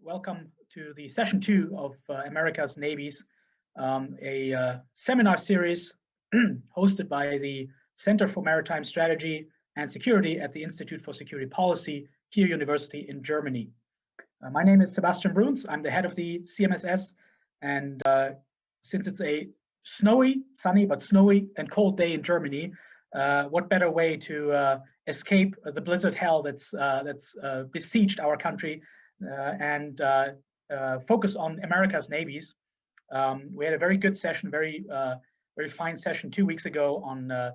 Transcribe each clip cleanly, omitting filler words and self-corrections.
welcome to the session 2 of America's Navies, a seminar series hosted by the Center for Maritime Strategy and Security at the Institute for Security Policy Kiel University in Germany. My name is Sebastian Bruns. I'm the head of the CMSS, and since it's a sunny but snowy and cold day in Germany, what better way to escape the blizzard hell that's besieged our country and focus on America's navies. We had a very good session, very fine session 2 weeks ago on the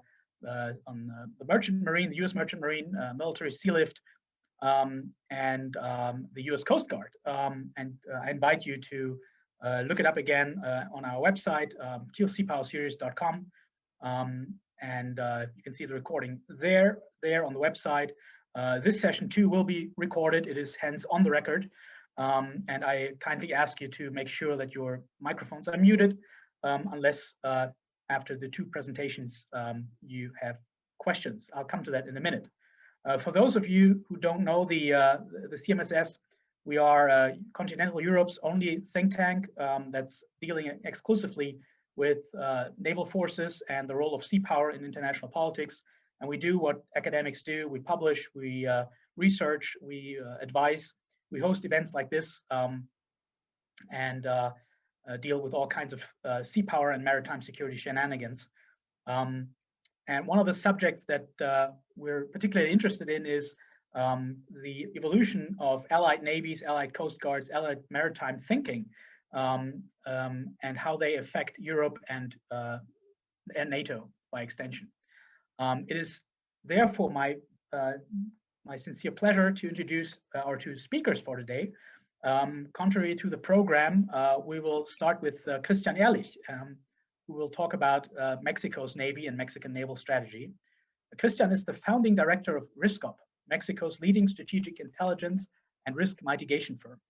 Merchant Marine, the U.S. Merchant Marine, military sea lift, and the U.S. Coast Guard. And I invite you to look it up again on our website, kielseapowerseries.com. And you can see the recording there on the website. This session too will be recorded. It is hence on the record. And I kindly ask you to make sure that your microphones are muted unless after the 2 presentations you have questions. I'll come to that in a minute. For those of you who don't know the CMSS, we are continental Europe's only think tank that's dealing exclusively with naval forces and the role of sea power in international politics. And we do what academics do. We publish, we research, we advise, we host events like this, and deal with all kinds of sea power and maritime security shenanigans. And one of the subjects that we're particularly interested in is the evolution of allied navies, allied coast guards, allied maritime thinking, and how they affect Europe and NATO by extension. It is therefore my sincere pleasure to introduce our 2 speakers for today. Contrary to the program, we will start with Christian Ehrlich, who will talk about Mexico's Navy and Mexican naval strategy. Christian is the founding director of RISCOP, Mexico's leading strategic intelligence and risk mitigation firm.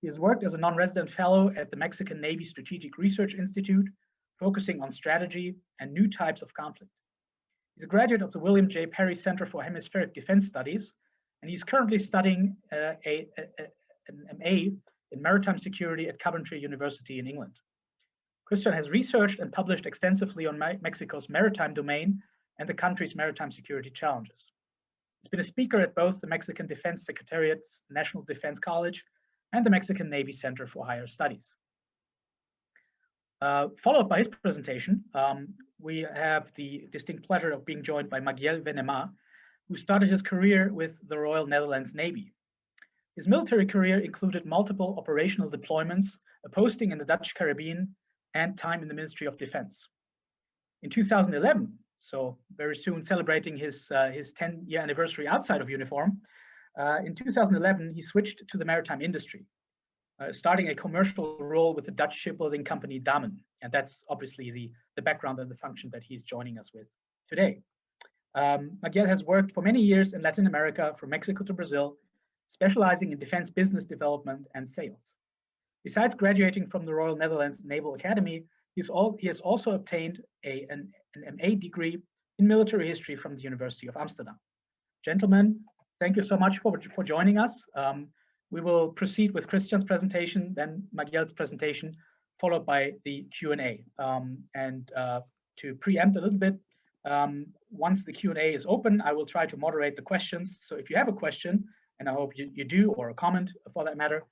He has worked as a non-resident fellow at the Mexican Navy Strategic Research Institute, focusing on strategy and new types of conflict. He's a graduate of the William J. Perry Center for Hemispheric Defense Studies, and he's currently studying an MA in Maritime Security at Coventry University in England. Christian has researched and published extensively on Mexico's maritime domain and the country's maritime security challenges. He's been a speaker at both the Mexican Defense Secretariat's National Defense College and the Mexican Navy Center for Higher Studies. Followed by his presentation, we have the distinct pleasure of being joined by Magiel Venema, who started his career with the Royal Netherlands Navy. His military career included multiple operational deployments, a posting in the Dutch Caribbean, and time in the Ministry of Defense. In 2011, so very soon celebrating his 10-year anniversary outside of uniform, in 2011, he switched to the maritime industry, starting a commercial role with the Dutch shipbuilding company Damen. And that's obviously the background and the function that he's joining us with today. Magiel has worked for many years in Latin America, from Mexico to Brazil, specializing in defense business development and sales. Besides graduating from the Royal Netherlands Naval Academy, he has also obtained an MA degree in military history from the University of Amsterdam. Gentlemen, thank you so much for joining us. We will proceed with Christian's presentation, then Magiel's presentation, followed by the Q&A. To preempt a little bit, once the Q&A is open, I will try to moderate the questions. So if you have a question, and I hope you do, or a comment for that matter,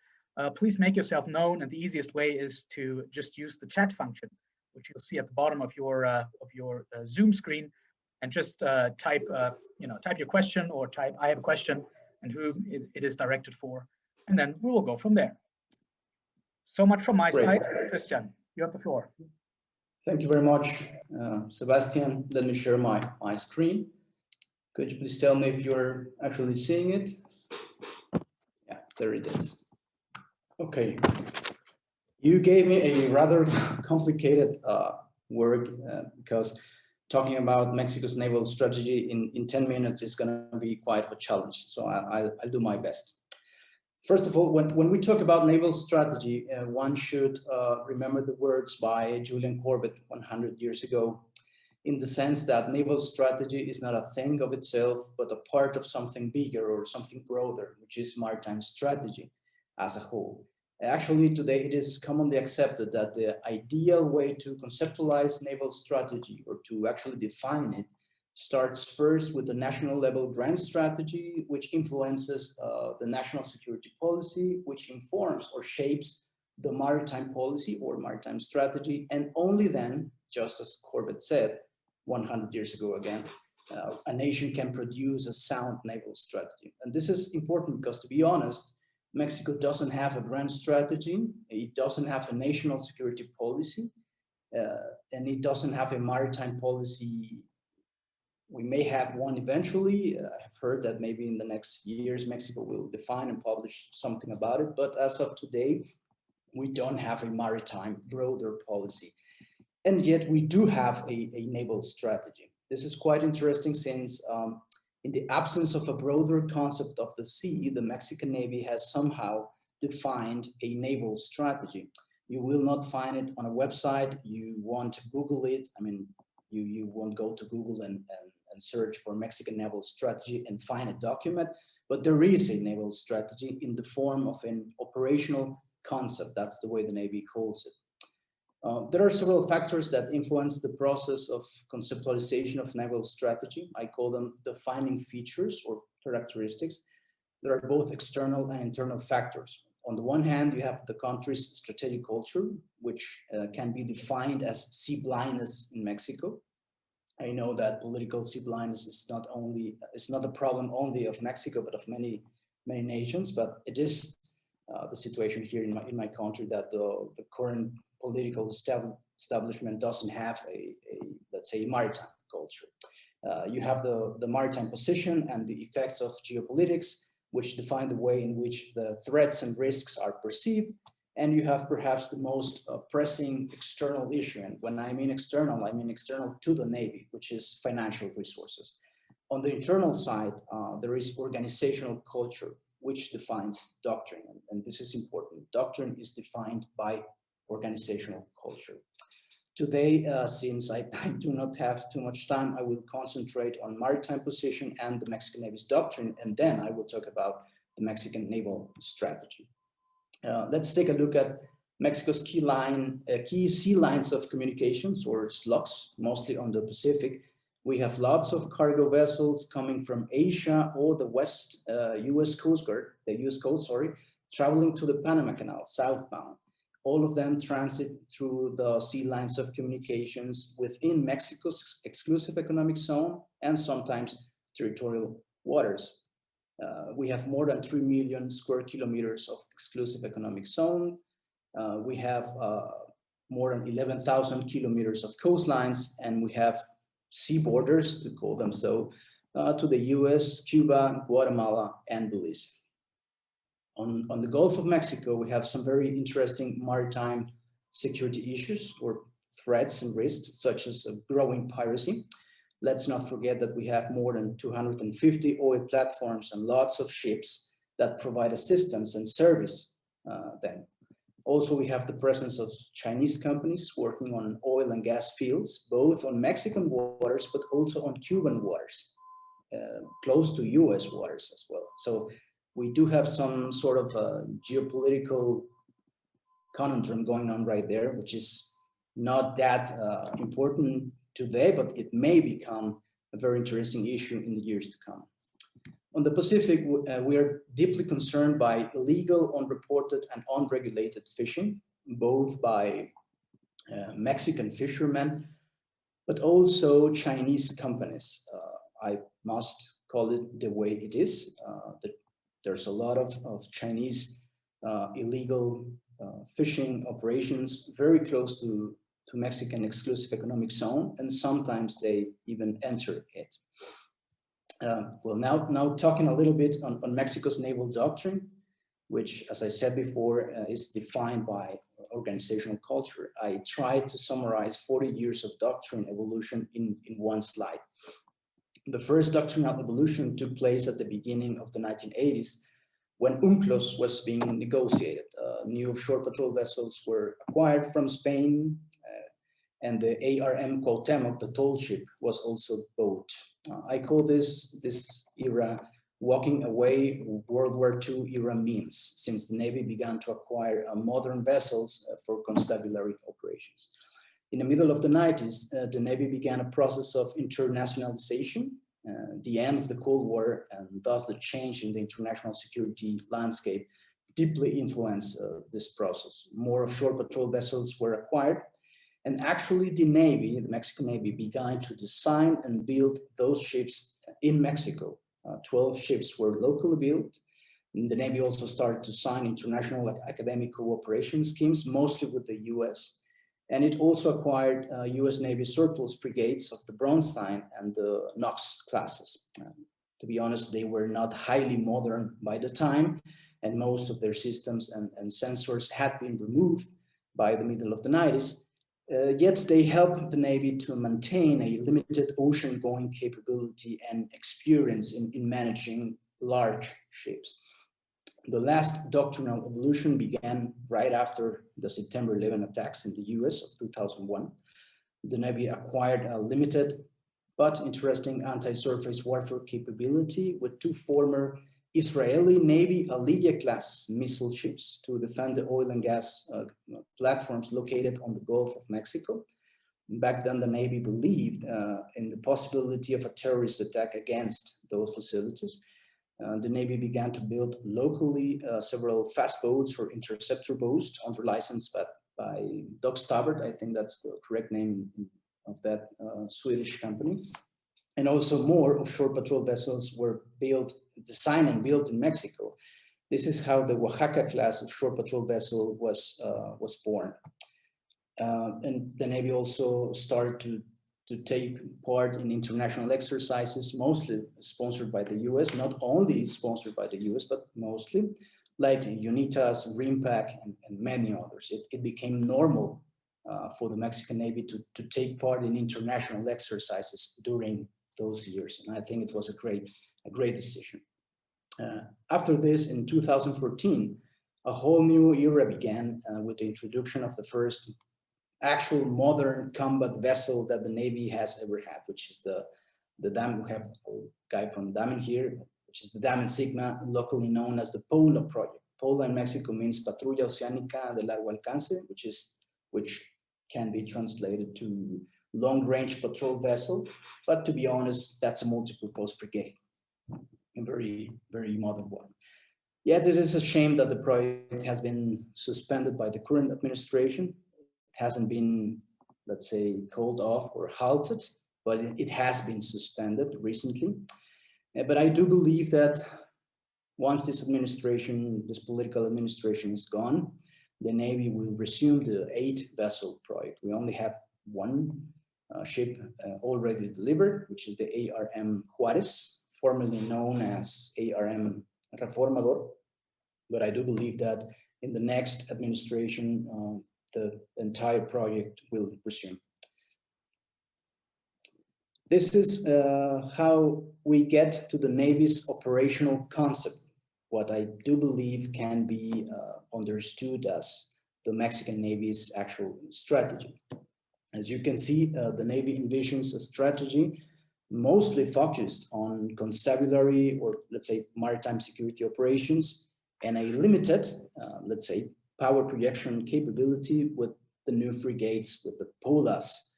please make yourself known. And the easiest way is to just use the chat function, which you'll see at the bottom of your Zoom screen, and just type your question, or type "I have a question" and who it is directed for, and then we will go from there. So much from my side. Christian, you have the floor. Thank you very much, Sebastian. Let me share my screen. Could you please tell me if you're actually seeing it? Yeah, there it is. Okay. You gave me a rather complicated work because talking about Mexico's naval strategy in 10 minutes is going to be quite a challenge. So I'll do my best. First of all, when we talk about naval strategy, one should remember the words by Julian Corbett 100 years ago, in the sense that naval strategy is not a thing of itself, but a part of something bigger or something broader, which is maritime strategy. as a whole. Actually, today it is commonly accepted that the ideal way to conceptualize naval strategy or to actually define it starts first with the national level grand strategy, which influences the national security policy, which informs or shapes the maritime policy or maritime strategy. And only then, just as Corbett said 100 years ago again, a nation can produce a sound naval strategy. And this is important because, to be honest, Mexico doesn't have a grand strategy, it doesn't have a national security policy, and it doesn't have a maritime policy. We may have one eventually. I've heard that maybe in the next years, Mexico will define and publish something about it. But as of today, we don't have a maritime broader policy. And yet we do have a naval strategy. This is quite interesting since in the absence of a broader concept of the sea, the Mexican Navy has somehow defined a naval strategy. You will not find it on a website. You won't Google it. I mean, you won't go to Google and search for Mexican naval strategy and find a document, but there is a naval strategy in the form of an operational concept. That's the way the Navy calls it. There are several factors that influence the process of conceptualization of naval strategy. I call them defining features or characteristics. There are both external and internal factors. On the one hand, you have the country's strategic culture, which can be defined as sea blindness in Mexico. I know that political sea blindness is not a problem only of Mexico, but of many nations. But it is the situation here in my country that the current political establishment doesn't have let's say, maritime culture. You have the maritime position and the effects of geopolitics, which define the way in which the threats and risks are perceived. And you have perhaps the most pressing external issue. And when I mean external to the Navy, which is financial resources. On the internal side, there is organizational culture, which defines doctrine. And this is important. Doctrine is defined by organizational culture. Today, since I do not have too much time, I will concentrate on maritime position and the Mexican Navy's doctrine, and then I will talk about the Mexican naval strategy. Let's take a look at Mexico's key sea lines of communications, or SLOCs, mostly on the Pacific. We have lots of cargo vessels coming from Asia or the West US Coast Guard, the US Coast, traveling to the Panama Canal southbound. All of them transit through the sea lines of communications within Mexico's exclusive economic zone and sometimes territorial waters. We have more than 3 million square kilometers of exclusive economic zone. We have more than 11,000 kilometers of coastlines, and we have sea borders, to call them so, to the US, Cuba, Guatemala, and Belize. On the Gulf of Mexico, we have some very interesting maritime security issues or threats and risks, such as growing piracy. Let's not forget that we have more than 250 oil platforms and lots of ships that provide assistance and service them. Also, we have the presence of Chinese companies working on oil and gas fields, both on Mexican waters, but also on Cuban waters, close to US waters as well. So we do have some sort of a geopolitical conundrum going on right there, which is not that important today, but it may become a very interesting issue in the years to come. On the Pacific, we are deeply concerned by illegal, unreported, and unregulated fishing, both by Mexican fishermen, but also Chinese companies. I must call it the way it is. There's a lot of Chinese illegal fishing operations very close to Mexican exclusive economic zone, and sometimes they even enter it. Well, now talking a little bit on Mexico's naval doctrine, which, as I said before, is defined by organizational culture. I tried to summarize 40 years of doctrine evolution in one slide. The first doctrinal evolution took place at the beginning of the 1980s, when UNCLOS was being negotiated. New offshore patrol vessels were acquired from Spain, and the ARM Cuauhtemoc, the tall ship, was also bought. I call this era walking away World War II era means, since the Navy began to acquire modern vessels for constabulary operations. In the middle of the 90s, the Navy began a process of internationalization. The end of the Cold War and thus the change in the international security landscape deeply influenced this process. More offshore patrol vessels were acquired, and actually the Navy, the Mexican Navy, began to design and build those ships in Mexico. 12 ships were locally built. And the Navy also started to sign international academic cooperation schemes, mostly with the US. And it also acquired US Navy surplus frigates of the Bronstein and the Knox classes. To be honest, they were not highly modern by the time, and most of their systems and sensors had been removed by the middle of the 90s. Yet they helped the Navy to maintain a limited ocean-going capability and experience in managing large ships. The last doctrinal evolution began right after the September 11 attacks in the US of 2001. The Navy acquired a limited but interesting anti-surface warfare capability with two former Israeli Navy Alivia-class missile ships to defend the oil and gas platforms located on the Gulf of Mexico. Back then, the Navy believed in the possibility of a terrorist attack against those facilities. The Navy began to build locally several fast boats or interceptor boats under license by Doug Stabbert. I think that's the correct name of that Swedish company. And also more offshore patrol vessels were designed and built in Mexico. This is how the Oaxaca class offshore patrol vessel was born. And the Navy also started to take part in international exercises, mostly sponsored by the US, not only sponsored by the US, but mostly, like UNITAS, RIMPAC, and many others. It became normal for the Mexican Navy to take part in international exercises during those years. And I think it was a great decision. After this, in 2014, a whole new era began with the introduction of the first actual modern combat vessel that the Navy has ever had, which is the Dam. We have a guy from Damen here, which is the Damen Sigma, locally known as the POLA project. POLA in Mexico means Patrulla Oceánica de Largo Alcance, which can be translated to long-range patrol vessel. But to be honest, that's a multi-purpose frigate, a very, very modern one. Yet it is a shame that the project has been suspended by the current administration. It hasn't been, let's say, called off or halted, but it has been suspended recently. But I do believe that once this political administration is gone, the Navy will resume the 8-vessel project. We only have one ship already delivered, which is the ARM Juarez, formerly known as ARM Reformador. But I do believe that in the next administration, the entire project will resume. This is how we get to the Navy's operational concept, what I do believe can be understood as the Mexican Navy's actual strategy. As you can see, the Navy envisions a strategy mostly focused on constabulary or, let's say, maritime security operations, and a limited, let's say, power projection capability with the new frigates, with the POLAs,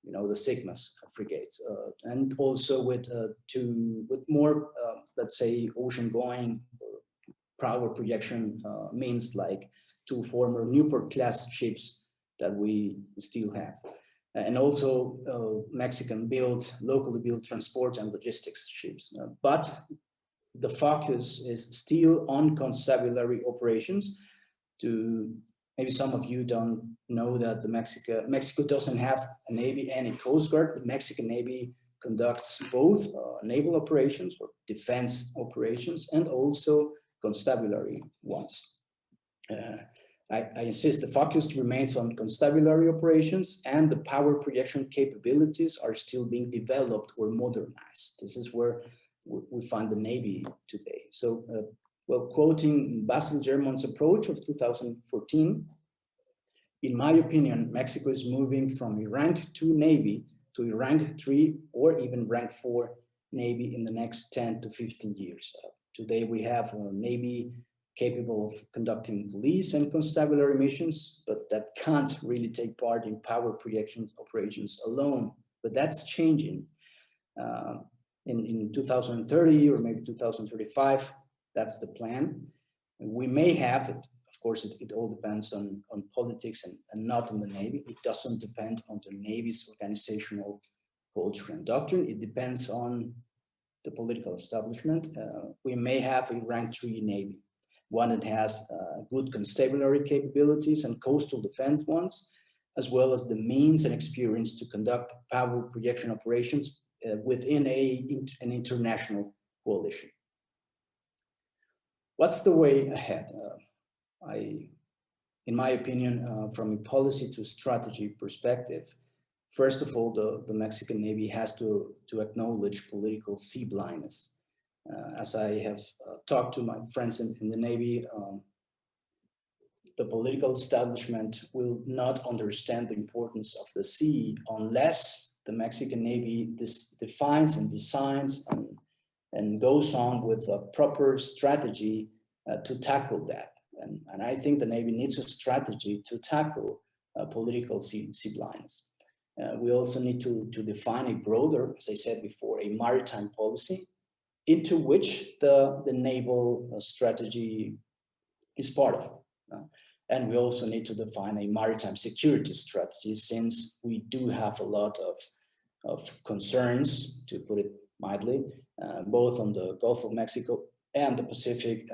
the Sigmas frigates, and also with more, let's say, ocean-going power projection means, like 2 former Newport-class ships that we still have. And also Mexican-built, locally built transport and logistics ships. But the focus is still on constabulary operations. Maybe some of you don't know that Mexico doesn't have a Navy and a Coast Guard. The Mexican Navy conducts both naval operations or defense operations and also constabulary ones. I insist the focus remains on constabulary operations, and the power projection capabilities are still being developed or modernized. This is where we find the Navy today. So, well, quoting Basil Germon's approach of 2014, in my opinion, Mexico is moving from a rank 2 Navy to a rank 3 or even rank 4 Navy in the next 10 to 15 years. Today we have a Navy capable of conducting police and constabulary missions, but that can't really take part in power projection operations alone. But that's changing. In 2030 or maybe 2035, that's the plan. And we may have it. Of course, it all depends on politics and not on the Navy. It doesn't depend on the Navy's organizational culture and doctrine. It depends on the political establishment. We may have a rank 3 Navy, one that has good constabulary capabilities and coastal defense ones, as well as the means and experience to conduct power projection operations within an international coalition. What's the way ahead? In my opinion, from a policy to strategy perspective, first of all, the Mexican Navy has to acknowledge political sea blindness. As I have talked to my friends in the Navy, the political establishment will not understand the importance of the sea unless the Mexican Navy defines and designs and goes on with a proper strategy to tackle that. And I think the Navy needs a strategy to tackle political sea blindness. We also need to define a broader, as I said before, a maritime policy into which the naval strategy is part of. And we also need to define a maritime security strategy, since we do have a lot of concerns, to put it mildly, both on the Gulf of Mexico and the Pacific,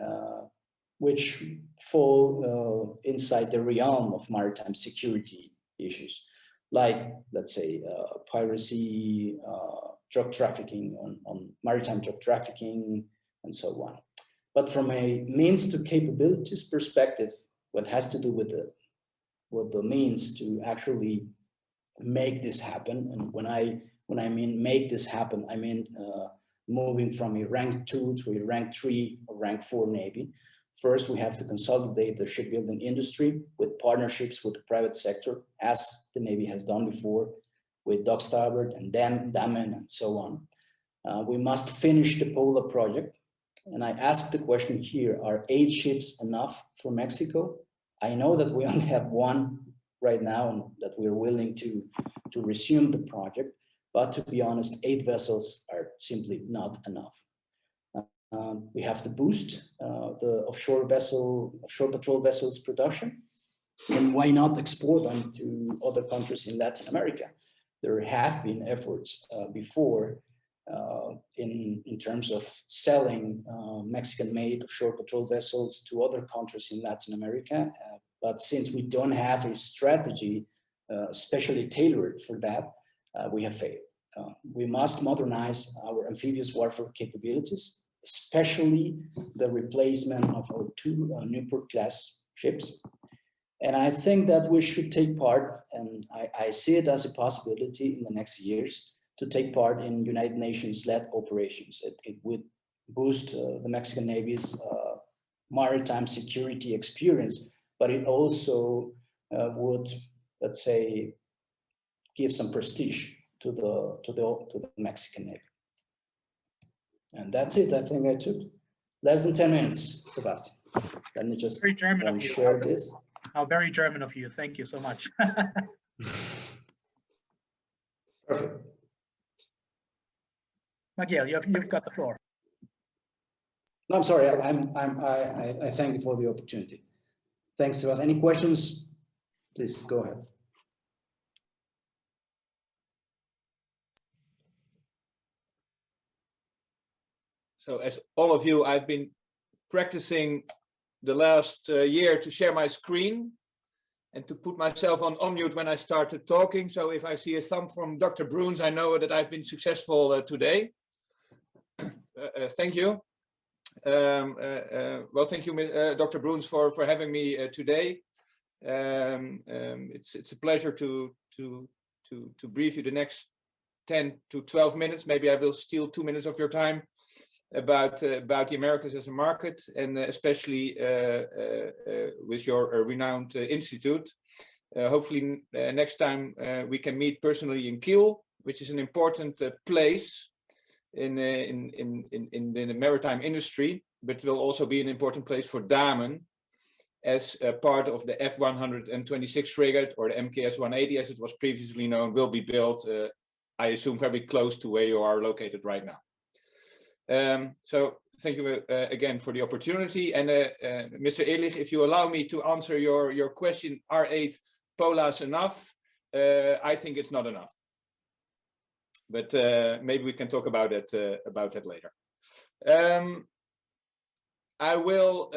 which fall inside the realm of maritime security issues, like, let's say, piracy, drug trafficking, on maritime drug trafficking, and so on. But from a means to capabilities perspective, what has to do with the means to actually make this happen, and when I mean make this happen, I mean moving from a rank 2 to a rank 3 or rank 4 Navy. First, we have to consolidate the shipbuilding industry with partnerships with the private sector, as the Navy has done before, with Dock Starboard and Damen and so on. We must finish the Polar project. And I ask the question here, are 8 ships enough for Mexico? I know that we only have 1 right now and that we're willing to resume the project, but to be honest, 8 vessels are simply not enough. We have to boost the offshore patrol vessels production, and why not export them to other countries in Latin America? There have been efforts before in terms of selling Mexican-made offshore patrol vessels to other countries in Latin America, but since we don't have a strategy specially tailored for that, we have failed. We must modernize our amphibious warfare capabilities, especially the replacement of our 2 Newport-class ships. And I think that we should take part, and I see it as a possibility in the next years, to take part in United Nations-led operations. It would boost the Mexican Navy's maritime security experience, but it also would, let's say, give some prestige to the Mexican Navy. And that's it. I think I took less than 10 minutes, Sebastian. Let me just very German of you. Share this. How very German of you. Thank you so much. Perfect. Magiel, you've got the floor. No, I'm sorry. I thank you for the opportunity. Thanks, Sebastian. Any questions? Please go ahead. So as all of you, I've been practicing the last year to share my screen and to put myself on mute when I started talking. So if I see a thumb from Dr. Bruns, I know that I've been successful today. Thank you. Well, thank you, Dr. Bruns, for having me today. It's a pleasure to brief you the next 10 to 12 minutes. Maybe I will steal 2 minutes of your time about the Americas as a market, and especially with your renowned institute. Hopefully next time we can meet personally in Kiel, which is an important place in the maritime industry, but will also be an important place for Damen as a part of the F-126 frigate, or the MKS 180 as it was previously known, will be built, I assume, very close to where you are located right now. So thank you again for the opportunity. And Mr. Ehrlich, if you allow me to answer your question, are 8 POLAs enough? I think it's not enough. But maybe we can talk about it later. I will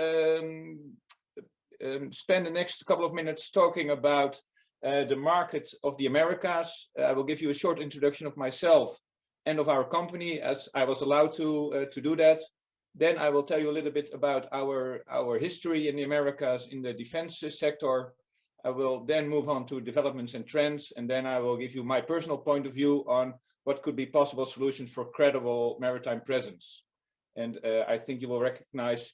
spend the next couple of minutes talking about the market of the Americas. I will give you a short introduction of myself and of our company, as I was allowed to do that. Then I will tell you a little bit about our history in the Americas in the defense sector. I will then move on to developments and trends, and then I will give you my personal point of view on what could be possible solutions for credible maritime presence. And I think you will recognize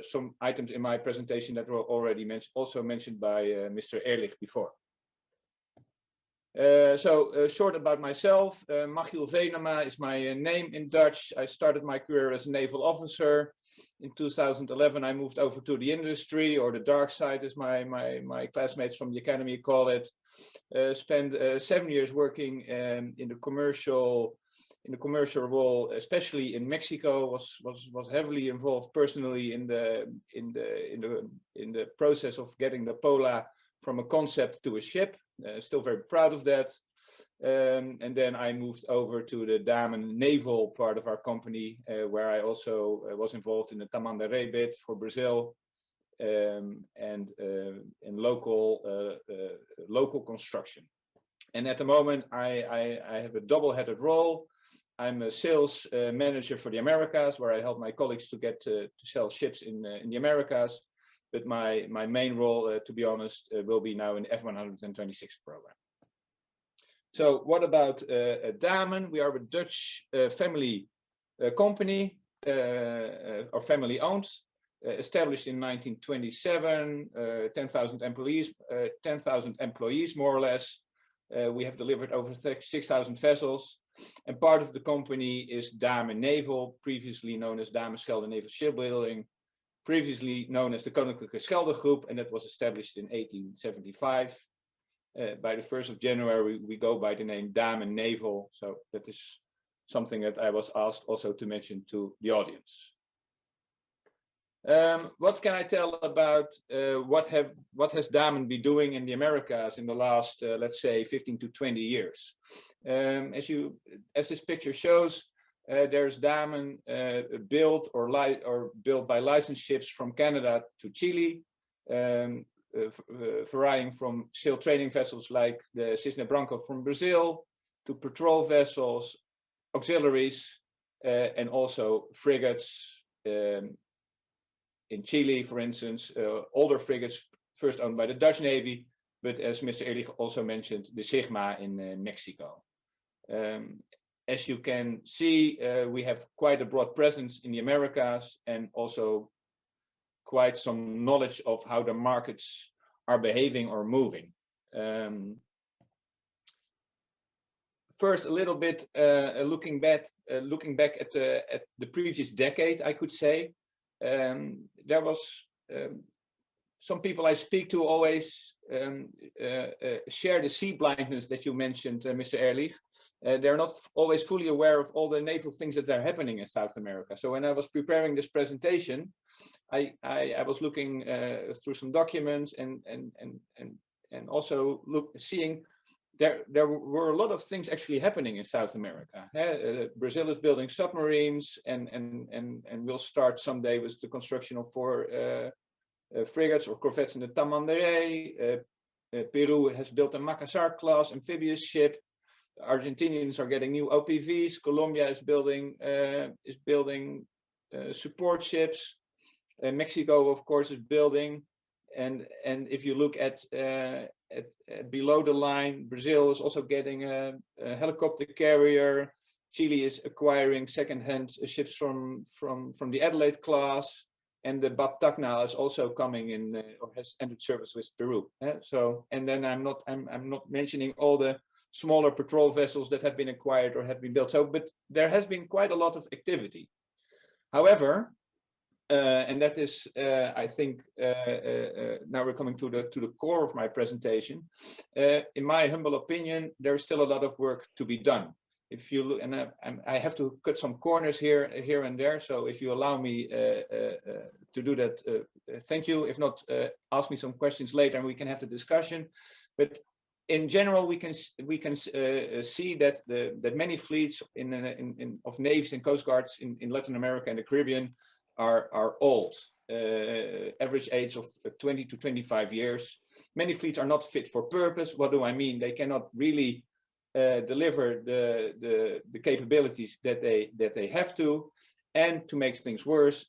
some items in my presentation that were already also mentioned by Mr. Ehrlich before. Short about myself, Magiel Venema is my name in Dutch. I started my career as a naval officer. In 2011, I moved over to the industry, or the dark side, as my classmates from the academy call it. Spent 7 years working in the commercial role, especially in Mexico. Was heavily involved personally in the process of getting the POLA from a concept to a ship. Still very proud of that. And then I moved over to the Damen Naval part of our company, where I also was involved in the Tamandaré bid for Brazil, and in local construction. And at the moment, I have a double-headed role. I'm a sales manager for the Americas, where I help my colleagues to sell ships in the Americas. But my main role, to be honest, will be now in the F-126 program. So what about Damen? We are a Dutch family company, or family owned, established in 1927, 10,000 employees more or less. We have delivered over 6,000 vessels, and part of the company is Damen Naval, previously known as Damen Schelde Naval Shipbuilding, previously known as the Koninklijke Schelde Group, and that was established in 1875. By the 1st of January, we go by the name Damen Naval, so that is something that I was asked also to mention to the audience. What can I tell about what has Damen been doing in the Americas in the last, let's say, 15 to 20 years? As this picture shows, there's Damen built by licensed ships from Canada to Chile, varying from sail training vessels like the Cisne Branco from Brazil to patrol vessels, auxiliaries, and also frigates. In Chile, for instance, older frigates first owned by the Dutch Navy, but as Mr. Ehrlich also mentioned, the Sigma in Mexico. As you can see, we have quite a broad presence in the Americas and also quite some knowledge of how the markets are behaving or moving. First, a little bit looking back at the previous decade, I could say. There was some people I speak to always share the sea blindness that you mentioned, Mr. Ehrlich. They're not always fully aware of all the naval things that are happening in South America. So when I was preparing this presentation, I was looking through some documents and also seeing there were a lot of things actually happening in South America. Brazil is building submarines and will start someday with the construction of 4 frigates or corvettes in the Tamandaré. Peru has built a Macassar class amphibious ship. Argentinians are getting new OPVs. Colombia is building support ships. Mexico, of course, is building. And if you look at below the line, Brazil is also getting a helicopter carrier. Chile is acquiring second-hand ships from the Adelaide class, and the Bab Tacna is also coming in or has entered service with Peru. So, and then I'm not mentioning all the smaller patrol vessels that have been acquired or have been built. So, but there has been quite a lot of activity. However, and that is, I think, now we're coming to the core of my presentation. In my humble opinion, there is still a lot of work to be done. If you look, and I have to cut some corners here and there. So if you allow me to do that, thank you. If not, ask me some questions later, and we can have the discussion. But in general, we can see that that many fleets of navies and coast guards in Latin America and the Caribbean are old, average age of 20 to 25 years. Many fleets are not fit for purpose. What do I mean? They cannot really deliver the capabilities that they have to. And to make things worse,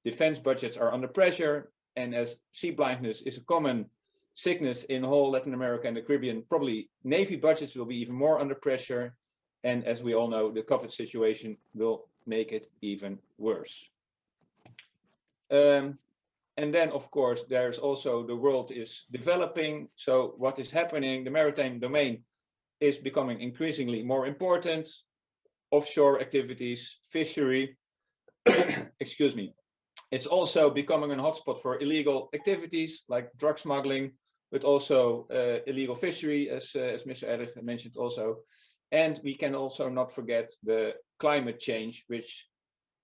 defense budgets are under pressure. And as sea blindness is a common sickness in whole Latin America and the Caribbean, probably Navy budgets will be even more under pressure. And as we all know, the COVID situation will make it even worse. And then, of course, there's also the world is developing. So what is happening? The maritime domain is becoming increasingly more important. Offshore activities, fishery, excuse me. It's also becoming a hotspot for illegal activities like drug smuggling, but also illegal fishery, as Mr. Ehrlich mentioned also. And we can also not forget the climate change, which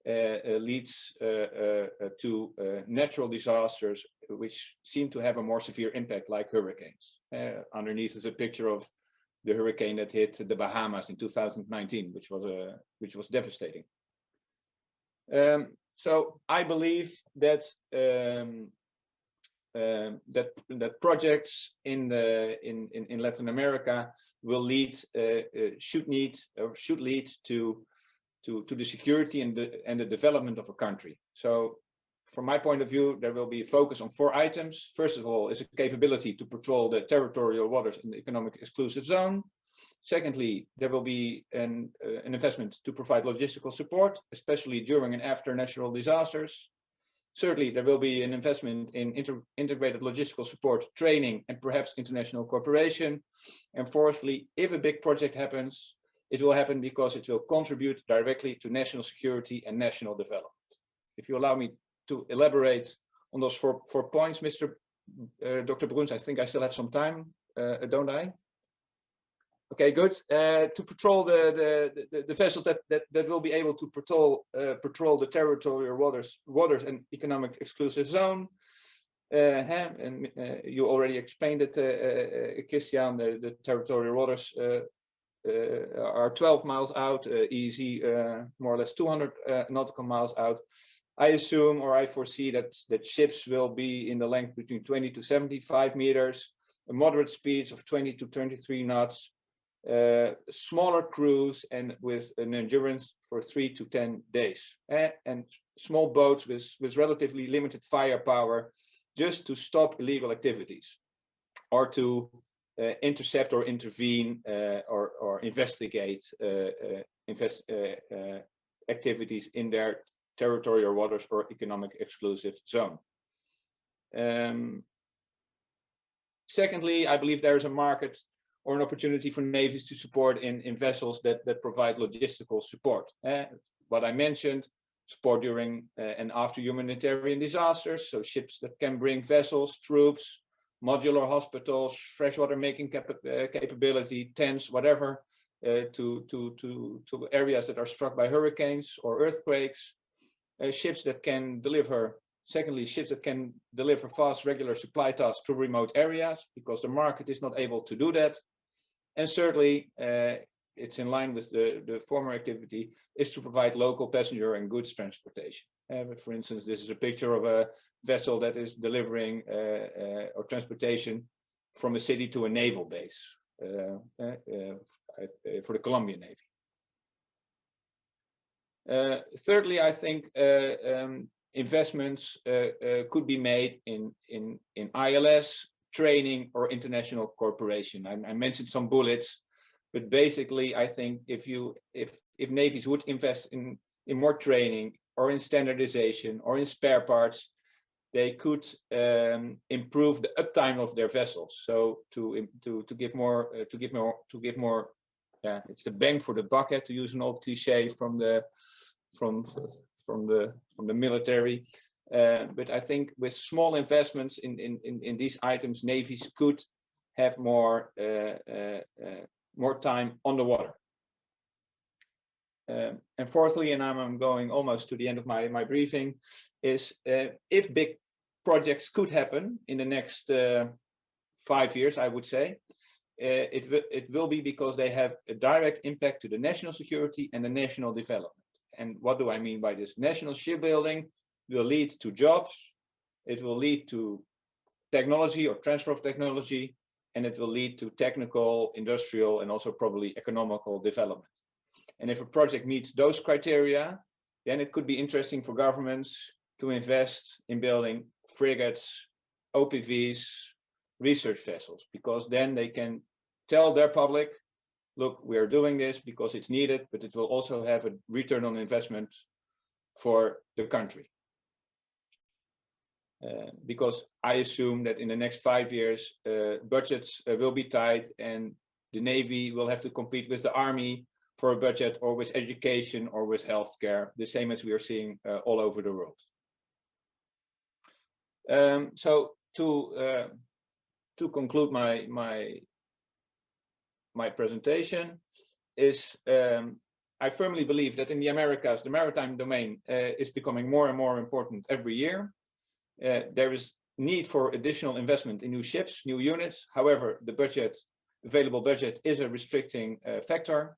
leads to natural disasters, which seem to have a more severe impact, like hurricanes. Underneath is a picture of the hurricane that hit the Bahamas in 2019, which was devastating. So I believe that that projects in Latin America will should lead to the security and the development of a country. So from my point of view, there will be a focus on 4 items. First of all, is a capability to patrol the territorial waters in the economic exclusive zone. Secondly, there will be an investment to provide logistical support, especially during and after natural disasters. Thirdly, there will be an investment in integrated logistical support, training, and perhaps international cooperation. And fourthly, if a big project happens, it will happen because it will contribute directly to national security and national development. If you allow me to elaborate on those four points, Dr. Bruns, I think I still have some time, don't I? Okay, good. To patrol the vessels that will be able to patrol the territorial waters and economic exclusive zone. And you already explained it, Christian. The territorial waters are 12 miles out, EEZ more or less 200 nautical miles out. I assume, or I foresee that ships will be in the length between 20 to 75 meters, moderate speeds of 20 to 23 knots, smaller crews, and with an endurance for 3 to 10 days, and small boats with relatively limited firepower, just to stop illegal activities, or to intercept or intervene or investigate activities in their territorial waters or economic exclusive zone. Secondly, I believe there is a market or an opportunity for navies to support in vessels that provide logistical support. What I mentioned, support during and after humanitarian disasters, so ships that can bring vessels, troops, modular hospitals, freshwater making capability, tents, whatever, to areas that are struck by hurricanes or earthquakes. Ships that can deliver, secondly, ships that can deliver fast, regular supply tasks to remote areas, because the market is not able to do that. And thirdly, it's in line with the former activity, is to provide local passenger and goods transportation. For instance, this is a picture of a vessel that is delivering or transportation from a city to a naval base for the Colombian Navy. Thirdly, I think investments could be made in ILS, training, or international cooperation. I mentioned some bullets, but basically I think if navies would invest in more training, or in standardization, or in spare parts, they could improve the uptime of their vessels. So to give more, it's the bang for the buck, to use an old cliche from the military. But I think with small investments in these items, navies could have more time on the water. And fourthly, and I'm going almost to the end of my briefing, is if big projects could happen in the next 5 years, I would say, it will be because they have a direct impact to the national security and the national development. And what do I mean by this? National shipbuilding will lead to jobs, it will lead to technology or transfer of technology, and it will lead to technical, industrial, and also probably economical development. And if a project meets those criteria, then it could be interesting for governments to invest in building frigates, OPVs, research vessels, because then they can tell their public, look, we are doing this because it's needed, but it will also have a return on investment for the country. Because I assume that in the next 5 years, budgets will be tight and the Navy will have to compete with the Army for a budget, or with education, or with healthcare, the same as we are seeing all over the world. So to conclude my presentation is, I firmly believe that in the Americas, the maritime domain is becoming more and more important every year. There is need for additional investment in new ships, new units. However, the available budget is a restricting factor.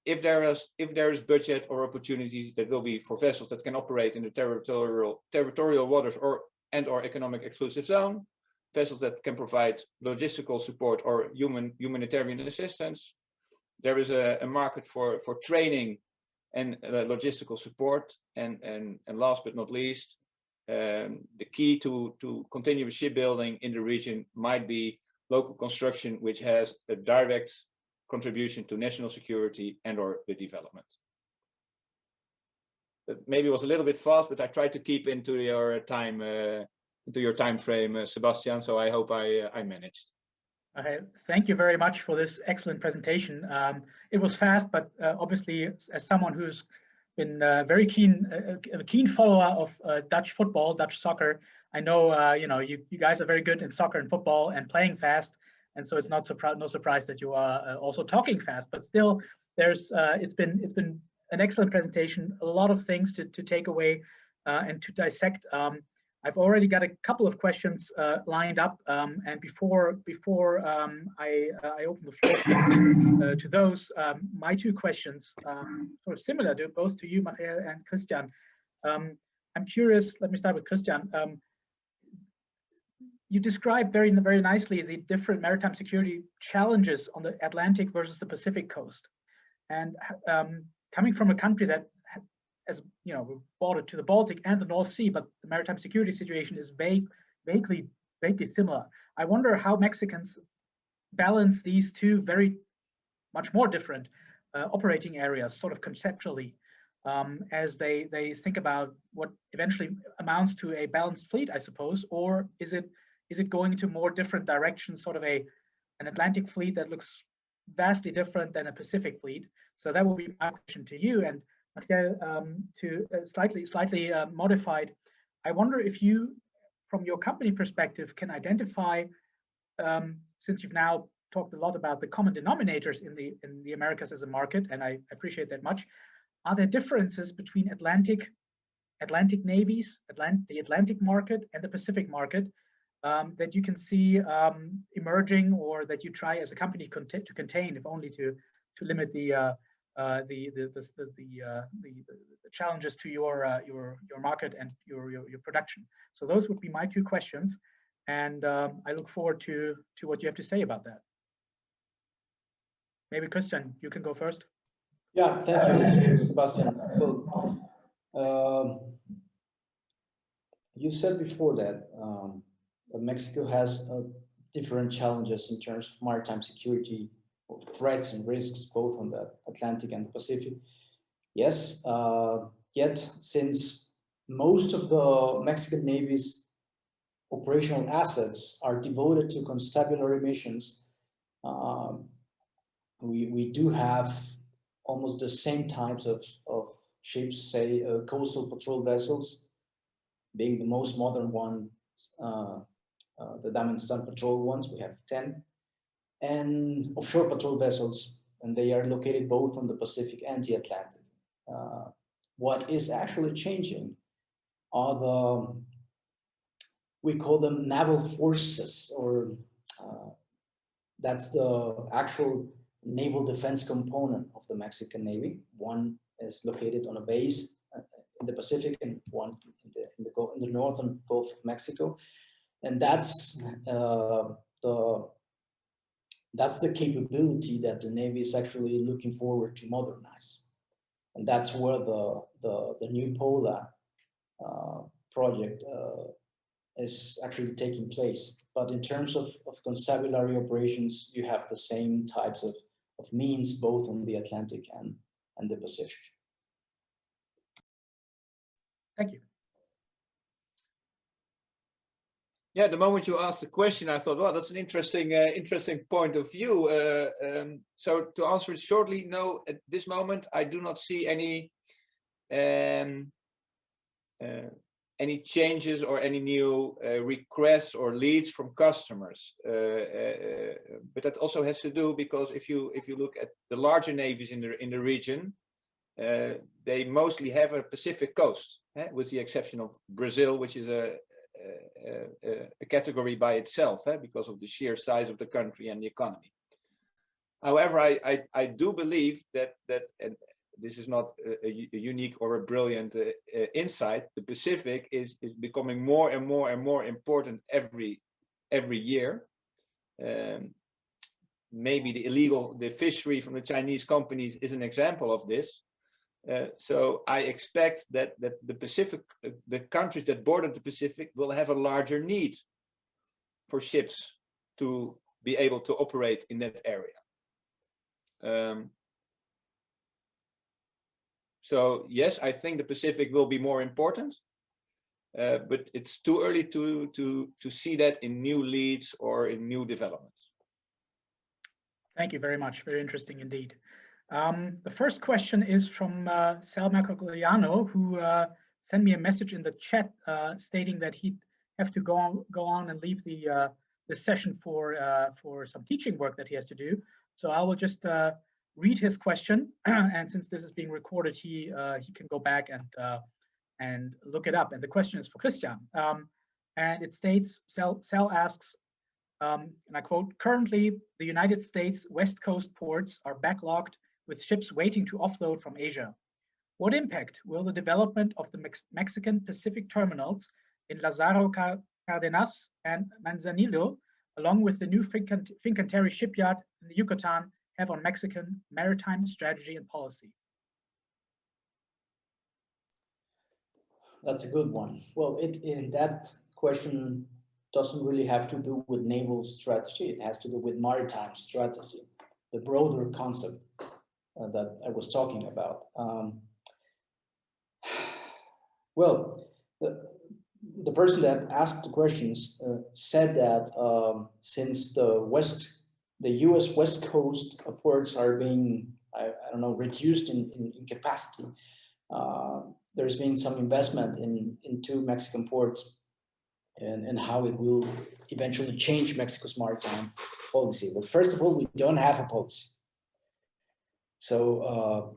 If there is budget or opportunities, that will be for vessels that can operate in the territorial waters or economic exclusive zone, vessels that can provide logistical support or humanitarian assistance. There is a market for training and logistical support, and last but not least, the key to continuous shipbuilding in the region might be local construction, which has a direct contribution to national security and or the development. That maybe was a little bit fast, but I tried to keep into your time frame, Sebastian. So I hope I managed. Okay, thank you very much for this excellent presentation. It was fast, but obviously, as someone who's been very a keen follower of Dutch football, Dutch soccer, I know you guys are very good in soccer and football and playing fast. And so it's no surprise that you are also talking fast, but still, it's been an excellent presentation. A lot of things to take away and to dissect. I've already got a couple of questions lined up, and before I open the floor to those, my two questions, sort of similar to both to you, Magiel and Christian. I'm curious. Let me start with Christian. You described very nicely the different maritime security challenges on the Atlantic versus the Pacific coast. And coming from a country that, as you know, bordered to the Baltic and the North Sea, but the maritime security situation is vaguely similar. I wonder how Mexicans balance these two very much more different operating areas, sort of conceptually, as they think about what eventually amounts to a balanced fleet, I suppose, or is it going into more different directions, sort of an Atlantic fleet that looks vastly different than a Pacific fleet? So that will be my question to you. And to slightly modified, I wonder if you, from your company perspective, can identify, since you've now talked a lot about the common denominators in the Americas as a market, and I appreciate that much, are there differences between Atlantic navies, the Atlantic market and the Pacific market, that you can see emerging, or that you try as a company to contain, if only to limit the challenges to your market and your production? So those would be my two questions, and I look forward to what you have to say about that. Maybe Christian, you can go first. Yeah, thank you, Sebastian. Well, you said before that Mexico has different challenges in terms of maritime security, threats and risks, both on the Atlantic and the Pacific. Yes, yet since most of the Mexican Navy's operational assets are devoted to constabulary missions. We do have almost the same types of ships, say coastal patrol vessels, being the most modern one, the Diamond Sun Patrol ones, we have 10, and offshore patrol vessels, and they are located both on the Pacific and the Atlantic. What is actually changing are we call them naval forces, or that's the actual naval defense component of the Mexican Navy. One is located on a base in the Pacific, and one in the northern Gulf of Mexico, and that's the capability that the Navy is actually looking forward to modernize, and that's where the new POLA project is actually taking place. But in terms of constabulary operations, you have the same types of means both on the Atlantic and the Pacific. Thank you. Yeah, the moment you asked the question, I thought, well, that's an interesting point of view. So to answer it shortly, no, at this moment, I do not see any changes or any new requests or leads from customers. But that also has to do because if you look at the larger navies in the region, they mostly have a Pacific coast, with the exception of Brazil, which is a category by itself, because of the sheer size of the country and the economy. However, I do believe that and this is not a unique or a brilliant insight. The Pacific is becoming more and more and more important every year. Maybe the fishery from the Chinese companies is an example of this. So I expect that the Pacific, the countries that border the Pacific, will have a larger need for ships to be able to operate in that area. So yes, I think the Pacific will be more important, but it's too early to see that in new leads or in new developments. Thank you very much. Very interesting indeed. The first question is from Selma Cogliano, who sent me a message in the chat stating that he'd have to go on and leave the session for some teaching work that he has to do. So I will just read his question, and since this is being recorded, he can go back and look it up. And the question is for Christian, and it states, Sal asks, and I quote, "Currently, the United States West Coast ports are backlogged with ships waiting to offload from Asia. What impact will the development of the Mexican Pacific terminals in Lázaro Cárdenas and Manzanillo, along with the new Fincantieri shipyard in the Yucatan, have on Mexican maritime strategy and policy?" That's a good one. Well, that question doesn't really have to do with naval strategy. It has to do with maritime strategy, the broader concept that I was talking about. Well, the person that asked the questions said that since the U.S. West Coast ports are being, I don't know, reduced in capacity, there's been some investment in two Mexican ports, and how it will eventually change Mexico's maritime policy. Well, first of all, we don't have a policy. So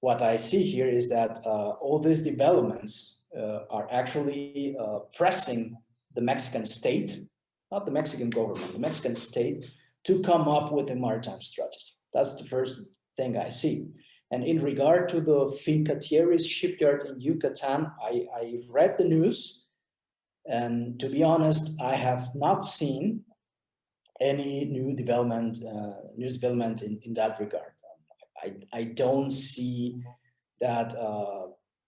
what I see here is that all these developments are actually pressing the Mexican state, not the Mexican government, the Mexican state, to come up with a maritime strategy. That's the first thing I see. And in regard to the Fincantieri's shipyard in Yucatan, I read the news, and to be honest, I have not seen any new development in that regard. I don't see that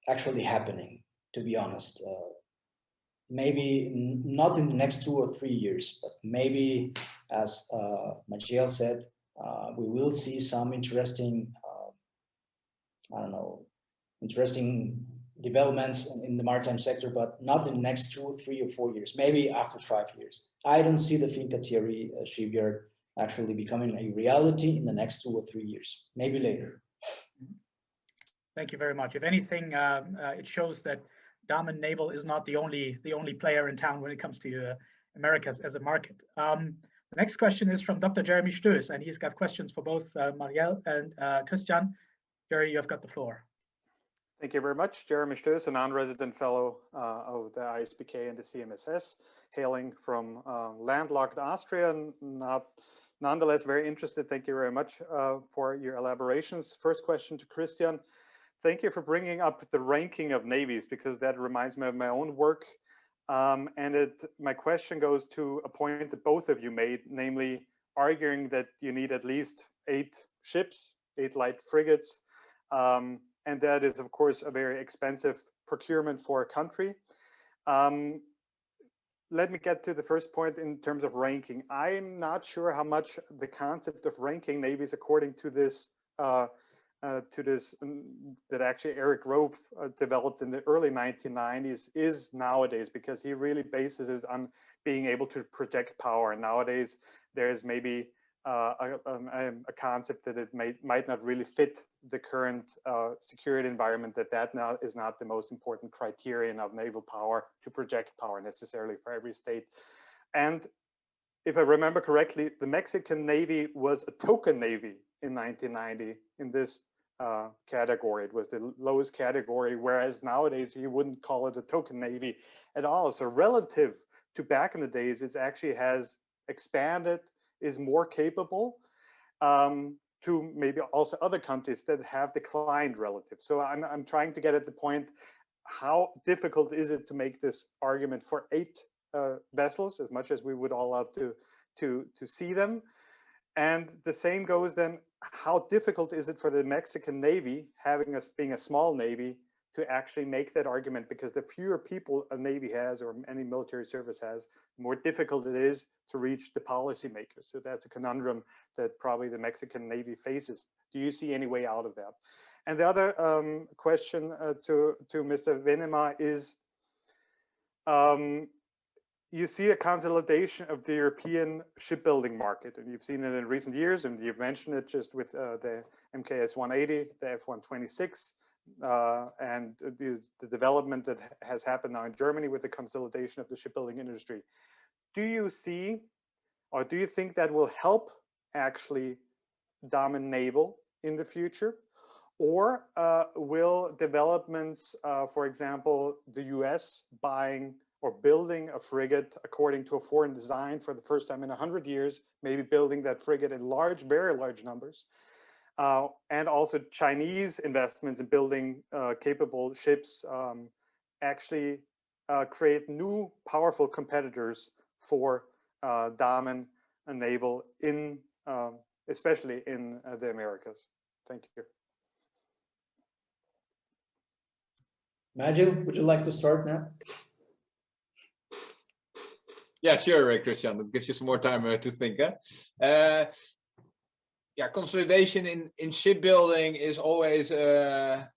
actually happening, to be honest. Maybe not in the next 2 or 3 years, but maybe, as Magiel said, we will see some interesting, I don't know, interesting developments in the maritime sector, but not in the next 2, 3, or 4 years, maybe after 5 years. I don't see the Fincantieri shipyard actually becoming a reality in the next 2 or 3 years, maybe later. Thank you very much. If anything, it shows that Damen Naval is not the only player in town when it comes to Americas as a market. The next question is from Dr. Jeremy Stöß, and he's got questions for both Magiel and Christian. Jerry, you've got the floor. Thank you very much. Jeremy Stöß, a non-resident fellow of the ISPK and the CMSS, hailing from landlocked Austria, nonetheless very interested. Thank you very much for your elaborations. First question to Christian. Thank you for bringing up the ranking of navies, because that reminds me of my own work. My question goes to a point that both of you made, namely arguing that you need at least 8 ships, 8 light frigates, and that is, of course, a very expensive procurement for a country. Let me get to the first point in terms of ranking. I'm not sure how much the concept of ranking navies according to this that actually Eric Rove developed in the early 1990s is nowadays, because he really bases it on being able to project power. Nowadays, there's maybe a concept that it might not really fit the current security environment, that now is not the most important criterion of naval power to project power necessarily for every state. And if I remember correctly, the Mexican Navy was a token navy in 1990 in this category. It was the lowest category, whereas nowadays you wouldn't call it a token navy at all. So relative to back in the days, it actually has expanded, is more capable to maybe also other countries that have declined relative. So I'm trying to get at the point, how difficult is it to make this argument for 8 vessels, as much as we would all love to see them? And the same goes then, how difficult is it for the Mexican Navy, being a small navy, to actually make that argument? Because the fewer people a navy has, or any military service has, the more difficult it is to reach the policymakers. So that's a conundrum that probably the Mexican Navy faces. Do you see any way out of that? And the other question to Mr. Venema is, you see a consolidation of the European shipbuilding market, and you've seen it in recent years, and you've mentioned it just with the MKS 180, the F-126, and the development that has happened now in Germany with the consolidation of the shipbuilding industry. Do you see, or do you think that will help actually Damen Naval in the future? Or will developments, for example, the US buying or building a frigate according to a foreign design for the first time in 100 years, maybe building that frigate in large, very large numbers, and also Chinese investments in building capable ships, actually create new powerful competitors for Damen Naval in, especially in the Americas? Thank you. Magiel, would you like to start now? Yeah, sure, Christian. That gives you some more time to think. Yeah, consolidation in shipbuilding is always a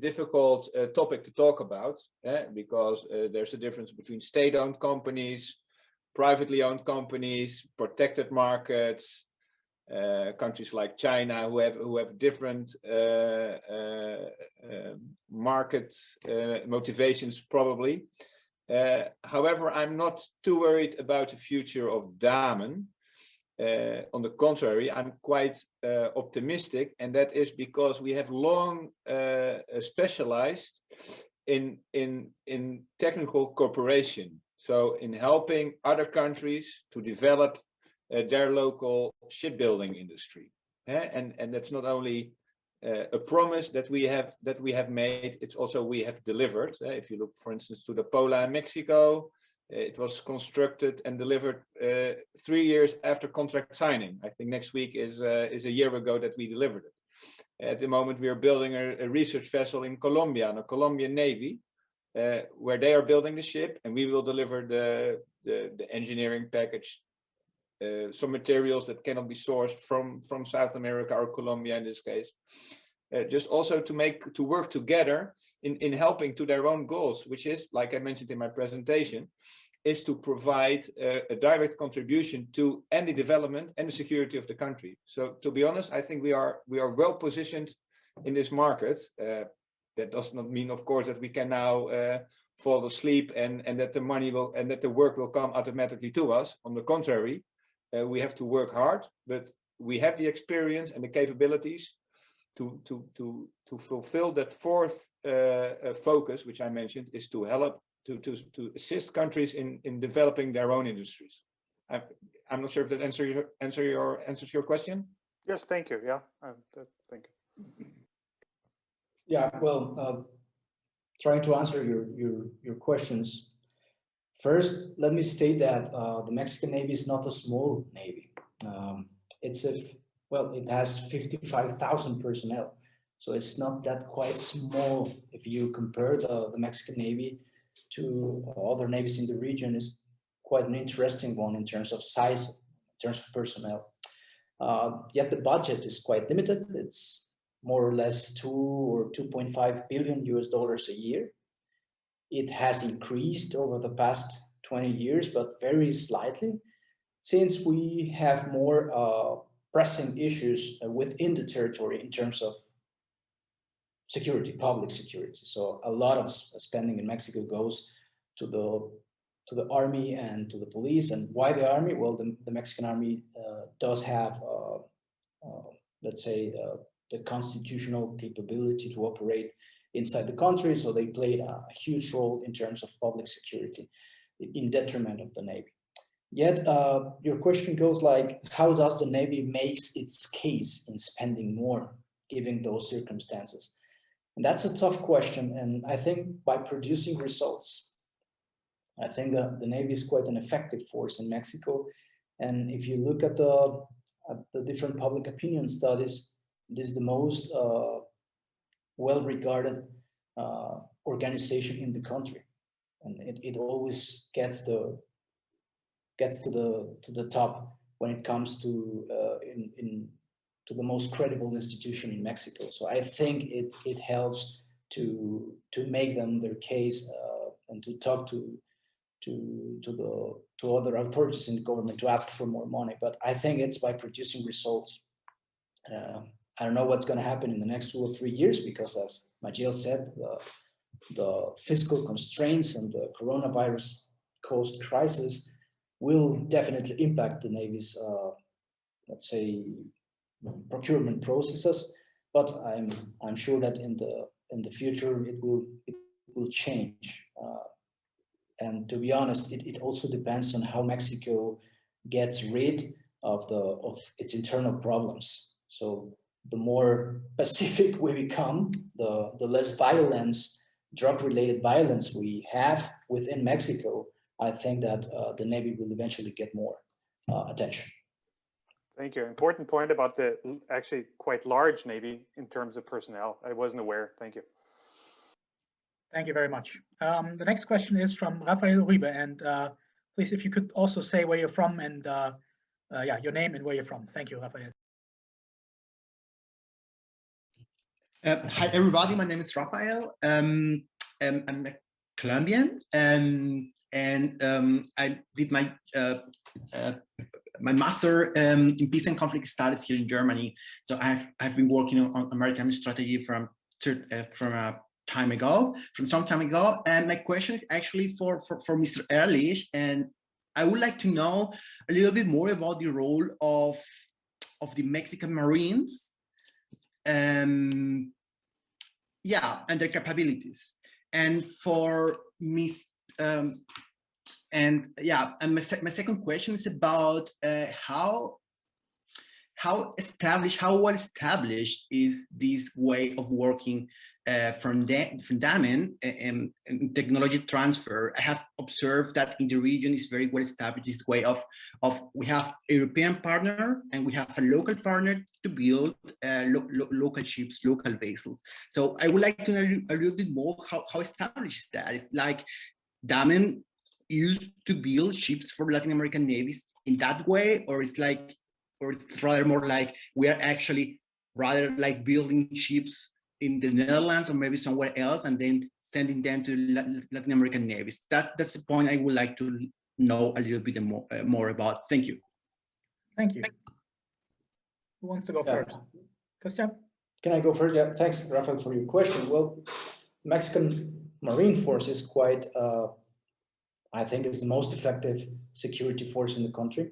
difficult topic to talk about, because there's a difference between state-owned companies, privately owned companies, protected markets, countries like China who have different market motivations probably. However, I'm not too worried about the future of Damen. On the contrary, I'm quite optimistic, and that is because we have long specialized in technical cooperation. So in helping other countries to develop their local shipbuilding industry, and that's not only a promise that we have made, it's also we have delivered. If you look, for instance, to the Pola in Mexico, it was constructed and delivered 3 years after contract signing. I think next week is a year ago that we delivered it. At the moment, we are building a research vessel in Colombia, in a Colombian Navy, where they are building the ship, and we will deliver the engineering package, some materials that cannot be sourced from South America or Colombia in this case. Just also to work together in helping to their own goals, which is, like I mentioned in my presentation, is to provide a direct contribution to any development and the security of the country. So to be honest, I think we are well positioned in this market. That does not mean, of course, that we can now fall asleep and that the money will and that the work will come automatically to us. On the contrary, we have to work hard, but we have the experience and the capabilities to fulfill that fourth focus, which I mentioned, is to help to assist countries in developing their own industries. I'm not sure if that answers your question. Yes, thank you. Yeah, thank you. Yeah, well, trying to answer your questions. First, let me state that the Mexican Navy is not a small Navy. It has 55,000 personnel, so it's not that quite small. If you compare the Mexican Navy to other navies in the region, is quite an interesting one in terms of size, in terms of personnel. Yet the budget is quite limited. It's more or less 2 or 2.5 billion US dollars a year. It has increased over the past 20 years, but very slightly, since we have more pressing issues within the territory in terms of security, public security. So a lot of spending in Mexico goes to the army and to the police. And why the army? Well, the Mexican army does have, let's say, the constitutional capability to operate inside the country. So they played a huge role in terms of public security in detriment of the Navy. Yet your question goes like, how does the Navy makes its case in spending more given those circumstances? And that's a tough question. And I think by producing results, I think that the Navy is quite an effective force in Mexico. And if you look at the different public opinion studies, it is the most well-regarded organization in the country, and it always gets to the top when it comes to to the most credible institution in Mexico. So I think it helps to make them their case and to talk to other authorities in the government to ask for more money. But I think it's by producing results. I don't know what's going to happen in the next 2 or 3 years, because as Magiel said, the fiscal constraints and the coronavirus caused crisis will definitely impact the Navy's, let's say, procurement processes. But I'm sure that in the future it will change. And to be honest, it also depends on how Mexico gets rid of its internal problems. So the more pacific we become, the less violence, drug-related violence we have within Mexico, I think that the Navy will eventually get more attention. Thank you. Important point about the actually quite large Navy in terms of personnel. I wasn't aware. Thank you. Thank you very much. The next question is from Rafael Uribe, and please, if you could also say where you're from and yeah, your name and where you're from. Thank you, Rafael. Hi, everybody. My name is Rafael. I'm a Colombian, and I did my master in peace and conflict studies here in Germany. So I've been working on maritime strategy from some time ago. And my question is actually for Mr. Ehrlich, and I would like to know a little bit more about the role of the Mexican Marines. Yeah, and their capabilities. And for Miss, and yeah, and my second question is about how well established is this way of working from Damen and technology transfer. I have observed that in the region is very well established this way of we have a European partner and we have a local partner to build local ships, local vessels. So I would like to know a little bit more how established that is. Like Damen used to build ships for Latin American navies in that way, or it's rather more like we are actually rather like building ships in the Netherlands or maybe somewhere else, and then sending them to Latin American navies? That's the point I would like to know a little bit more about. Thank you. Thank you. Who wants to go first? Christian? Can I go first? Yeah, thanks, Rafael, for your question. Well, Mexican Marine Force is quite, I think, is the most effective security force in the country.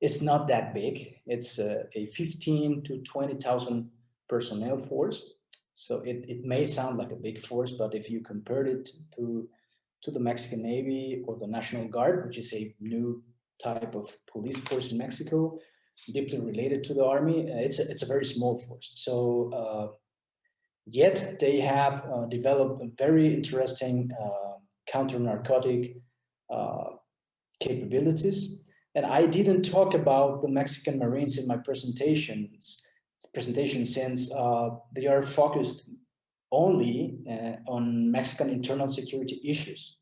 It's not that big. It's a 15 to 20,000 personnel force. So it may sound like a big force, but if you compare it to the Mexican Navy or the National Guard, which is a new type of police force in Mexico, deeply related to the Army, it's a very small force. So yet they have developed a very interesting counter-narcotic capabilities. And I didn't talk about the Mexican Marines in my presentation since they are focused only on Mexican internal security issues.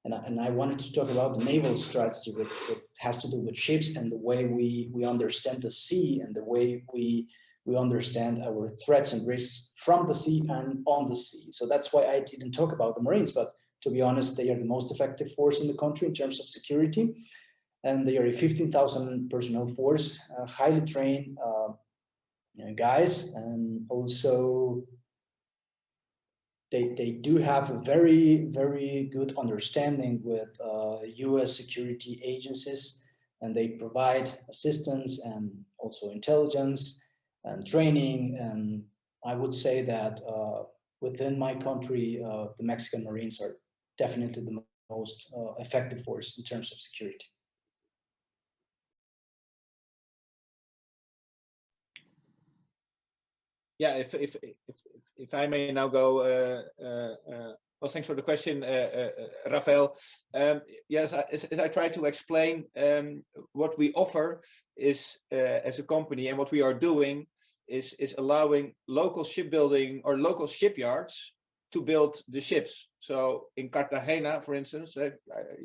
And I wanted to talk about the naval strategy, which has to do with ships and the way we understand the sea and the way we understand our threats and risks from the sea and on the sea. So that's why I didn't talk about the Marines, but to be honest, they are the most effective force in the country in terms of security. And they are a 15,000 personnel force, highly trained guys, and also they do have a very, very good understanding with US security agencies, and they provide assistance and also intelligence and training. And I would say that within my country, the Mexican Marines are definitely the most effective force in terms of security. Yeah, if I may now go, well, thanks for the question, Rafael. Yes, as I try to explain, what we offer is, as a company, and what we are doing is allowing local shipbuilding or local shipyards to build the ships. So in Cartagena, for instance,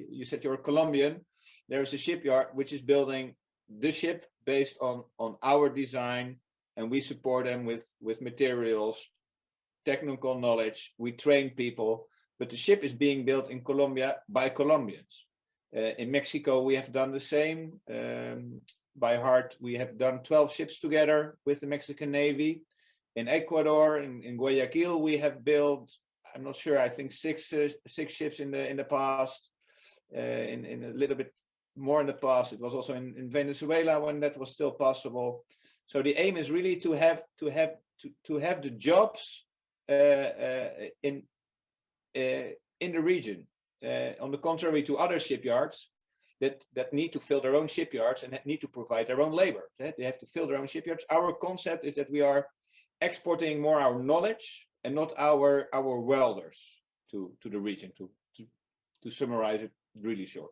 you said you're Colombian, there is a shipyard which is building the ship based on our design, and we support them with materials, technical knowledge. We train people, but the ship is being built in Colombia by Colombians. In Mexico, we have done the same. By heart, we have done 12 ships together with the Mexican Navy. In Ecuador, in Guayaquil, we have built, I'm not sure, I think six ships in the past. In a little bit more in the past, it was also in Venezuela when that was still possible. So the aim is really to have the jobs in the region. On the contrary to other shipyards that need to fill their own shipyards and need to provide their own labor. They have to fill their own shipyards. Our concept is that we are exporting more our knowledge and not our welders to the region. To summarize it really short.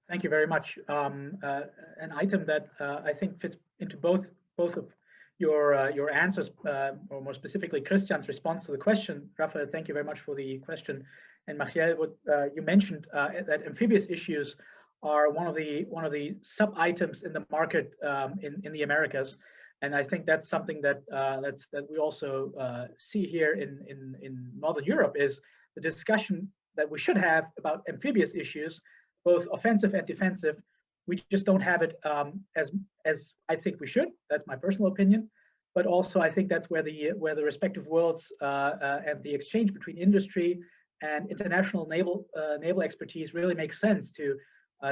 Thank you very much. An item that I think fits into both of your answers, or more specifically Christian's response to the question. Rafael, thank you very much for the question. And Magiel, what you mentioned that amphibious issues are one of the sub items in the market in the Americas, and I think that's something that that we also see here in Northern Europe, is the discussion that we should have about amphibious issues, both offensive and defensive. We just don't have it as I think we should. That's my personal opinion. But also, I think that's where the respective worlds and the exchange between industry and international naval expertise really makes sense to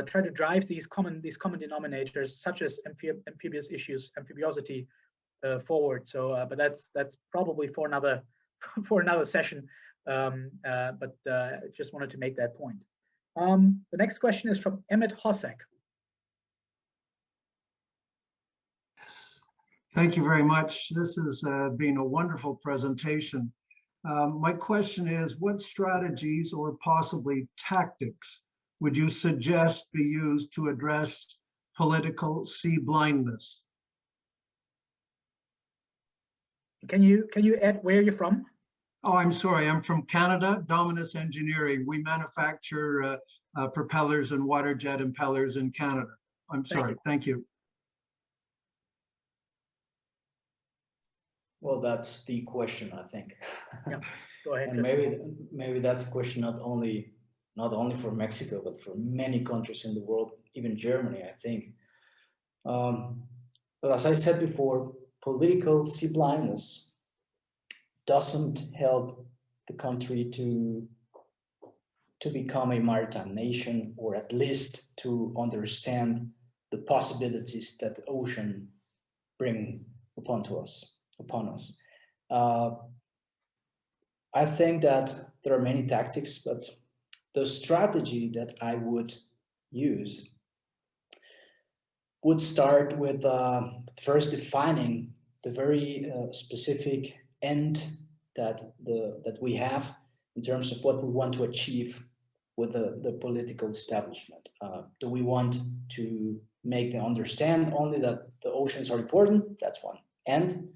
try to drive these common denominators, such as amphibious issues, amphibiosity, forward. So, but that's probably for another session. But just wanted to make that point. The next question is from Emmett Hossack. Thank you very much. This has been a wonderful presentation. My question is, what strategies or possibly tactics would you suggest be used to address political sea blindness? Can you add where you're from? Oh, I'm sorry. I'm from Canada, Dominus Engineering. We manufacture propellers and water jet impellers in Canada. I'm sorry. Thank you. Well, that's the question, I think. Yeah, go ahead. And maybe that's a question not only for Mexico, but for many countries in the world, even Germany, I think. But as I said before, political sea blindness doesn't help the country to become a maritime nation, or at least to understand the possibilities that the ocean brings upon us. I think that there are many tactics, but the strategy that I would use would start with first defining the very specific end that we have in terms of what we want to achieve with the political establishment. Do we want to make them understand only that the oceans are important? That's one. And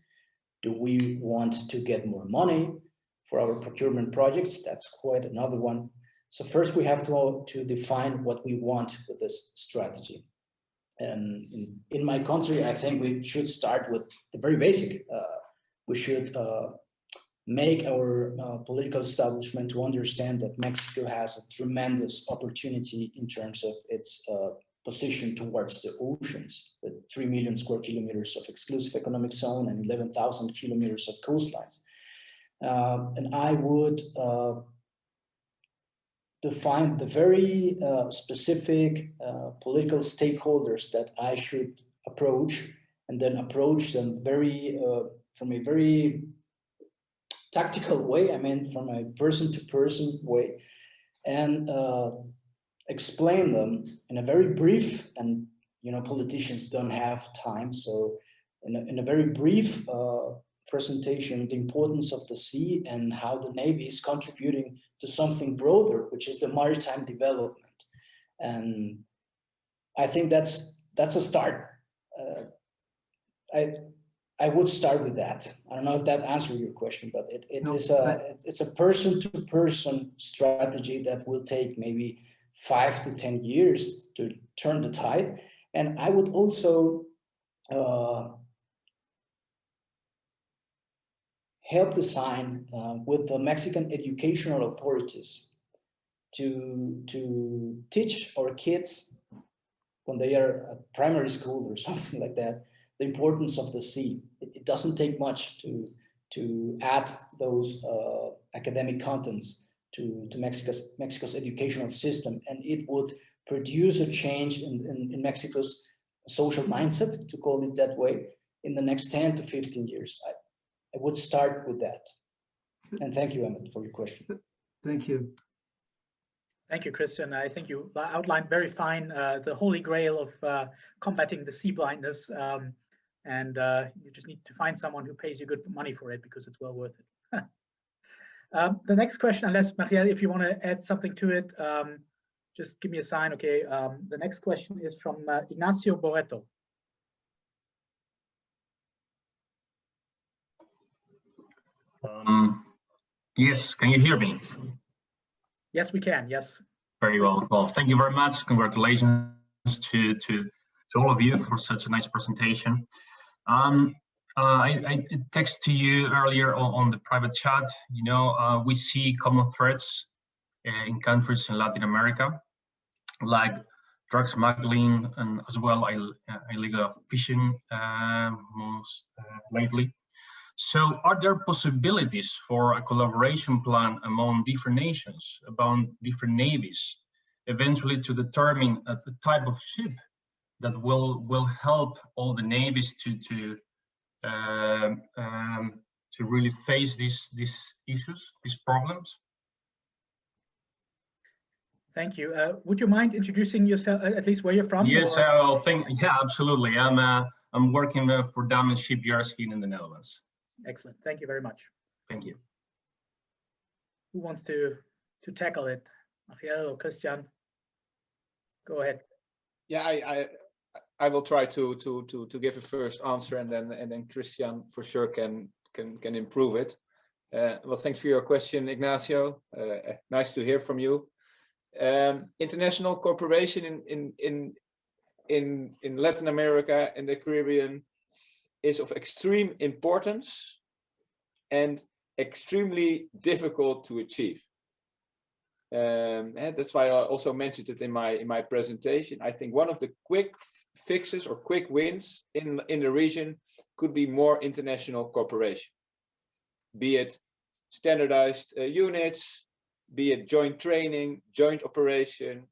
do we want to get more money for our procurement projects? That's quite another one. So first we have to define what we want with this strategy. And in my country, I think we should start with the very basic. We should make our political establishment to understand that Mexico has a tremendous opportunity in terms of its position towards the oceans, with 3 million square kilometers of exclusive economic zone and 11,000 kilometers of coastlines. And I would define the very specific political stakeholders that I should approach, and then approach them from a very tactical way, I mean, from a person-to-person way, and explain them in a very brief, and politicians don't have time, so in a very brief presentation, the importance of the sea and how the Navy is contributing to something broader, which is the maritime development. And I think that's a start. I would start with that. I don't know if that answers your question, but it's a person-to-person strategy that will take maybe 5 to 10 years to turn the tide. And I would also help design with the Mexican educational authorities to teach our kids when they are at primary school or something like that, the importance of the sea. It doesn't take much to add those academic contents to Mexico's educational system, and it would produce a change in Mexico's social mindset, to call it that way, in the next 10 to 15 years. I would start with that. And thank you, Emmett, for your question. Thank you. Thank you, Christian. I think you outlined very fine the holy grail of combating the sea blindness. And you just need to find someone who pays you good money for it, because it's well worth it. The next question, unless Magiel, if you want to add something to it, just give me a sign. Okay. The next question is from Ignacio Boreto. Yes, can you hear me? Yes, we can. Yes. Very well. Well, thank you very much. Congratulations to all of you for such a nice presentation. I texted to you earlier on the private chat. We see common threats in countries in Latin America, like drug smuggling and as well illegal fishing most lately. So are there possibilities for a collaboration plan among different nations, about different navies, eventually to determine the type of ship that will help all the navies to really face these issues, these problems? Thank you. Would you mind introducing yourself, at least where you're from? Yes, yeah, absolutely. I'm working for Damen Shipyards here in the Netherlands. Excellent. Thank you very much. Thank you. Who wants to tackle it? Magiel or Christian? Go ahead. Yeah, I will try to give a first answer, and then Christian for sure can improve it. Well, thanks for your question, Ignacio. Nice to hear from you. International cooperation in Latin America and the Caribbean is of extreme importance, and extremely difficult to achieve. And that's why I also mentioned it in my presentation. I think one of the quick fixes or quick wins in the region could be more international cooperation, be it standardized units, be it joint training, joint operation,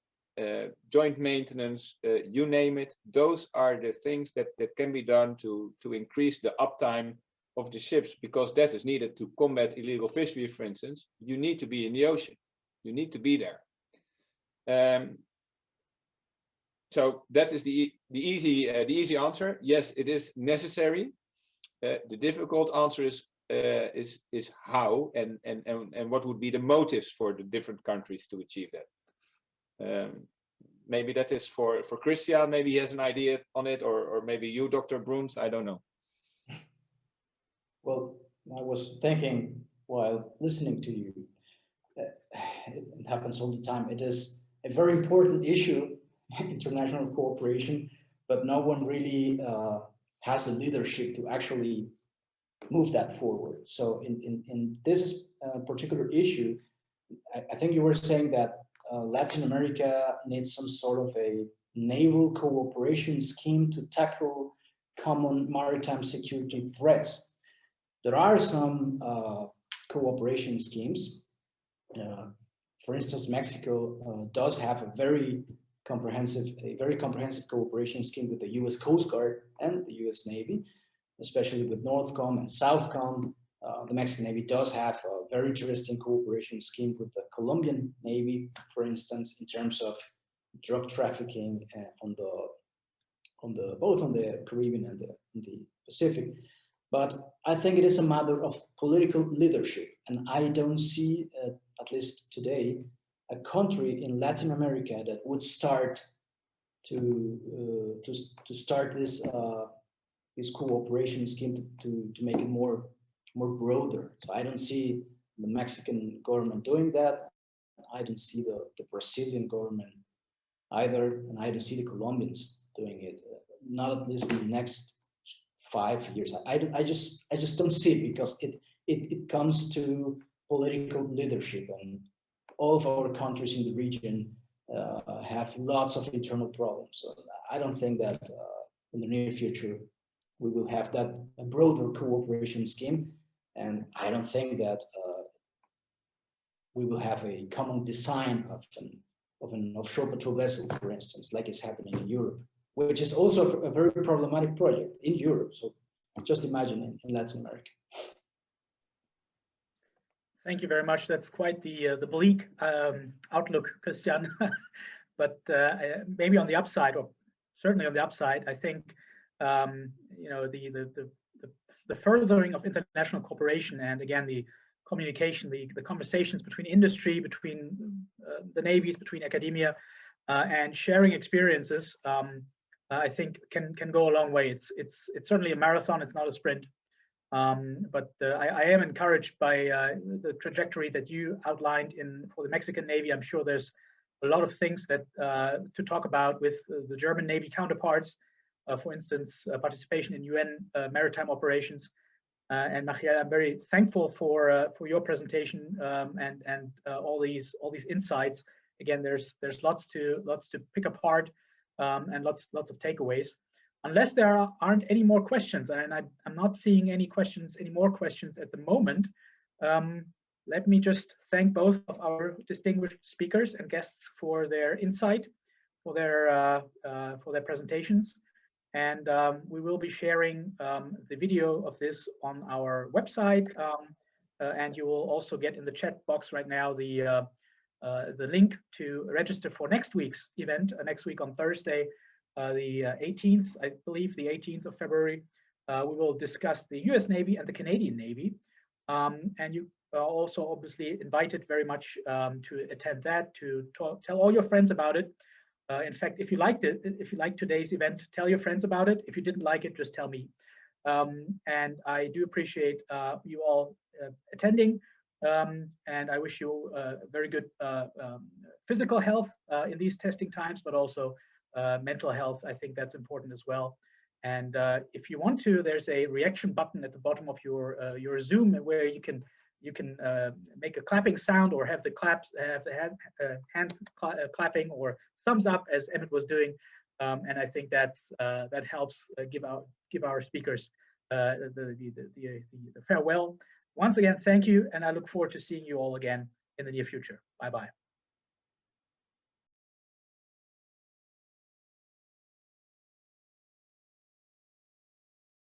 joint maintenance, you name it. Those are the things that can be done to increase the uptime of the ships, because that is needed to combat illegal fishery, for instance. You need to be in the ocean. You need to be there. So that is the easy answer. Yes, it is necessary. The difficult answer is how and what would be the motives for the different countries to achieve that. Maybe that is for Christian. Maybe he has an idea on it, or maybe you, Dr. Bruns. I don't know. Well, I was thinking while listening to you. It happens all the time. It is a very important issue, international cooperation, but no one really has the leadership to actually move that forward. So in this particular issue, I think you were saying that Latin America needs some sort of a naval cooperation scheme to tackle common maritime security threats. There are some cooperation schemes. For instance, Mexico does have a very comprehensive cooperation scheme with the U.S. Coast Guard and the U.S. Navy, especially with NORTHCOM and SOUTHCOM. The Mexican Navy does have a very interesting cooperation scheme with the Colombian Navy, for instance, in terms of drug trafficking both on the Caribbean and the Pacific. But I think it is a matter of political leadership, and I don't see, at least today, a country in Latin America that would start to start this cooperation scheme to make it more broader. So I don't see the Mexican government doing that. I don't see the Brazilian government either, and I don't see the Colombians doing it. Not at least in the next 5 years. I just don't see it, because it comes to political leadership, and all of our countries in the region have lots of internal problems. So I don't think that in the near future we will have that broader cooperation scheme, and I don't think that we will have a common design of an offshore patrol vessel, for instance, like is happening in Europe, which is also a very problematic project in Europe. So just imagine in Latin America. Thank you very much. That's quite the bleak outlook, Christian. But maybe on the upside, or certainly on the upside, I think you know, the furthering of international cooperation, and again the communication, the conversations between industry, between the navies, between academia, and sharing experiences, I think can go a long way. It's certainly a marathon. It's not a sprint. But I am encouraged by the trajectory that you outlined for the Mexican Navy. I'm sure there's a lot of things that to talk about with the German Navy counterparts. For instance, participation in UN maritime operations. And Magiel, I'm very thankful for your presentation and all these insights. Again, there's lots to pick apart and lots of takeaways. Unless there aren't any more questions, and I'm not seeing any more questions at the moment. Let me just thank both of our distinguished speakers and guests for their insight, for their presentations. And we will be sharing the video of this on our website, and you will also get in the chat box right now the link to register for next week's event. Next week on Thursday, the 18th, I believe, the 18th of February. We will discuss the U.S. Navy and the Canadian Navy, and you are also obviously invited very much to attend that, to tell all your friends about it. In fact, if you liked today's event, tell your friends about it. If you didn't like it, just tell me. And I do appreciate you all attending, and I wish you very good physical health in these testing times, but also mental health. I think that's important as well. And if you want to, there's a reaction button at the bottom of your Zoom where you can make a clapping sound, or have the hand clapping or thumbs up, as Emmett was doing. And I think that helps give our speakers the farewell. Once again, thank you, and I look forward to seeing you all again in the near future. Bye-bye.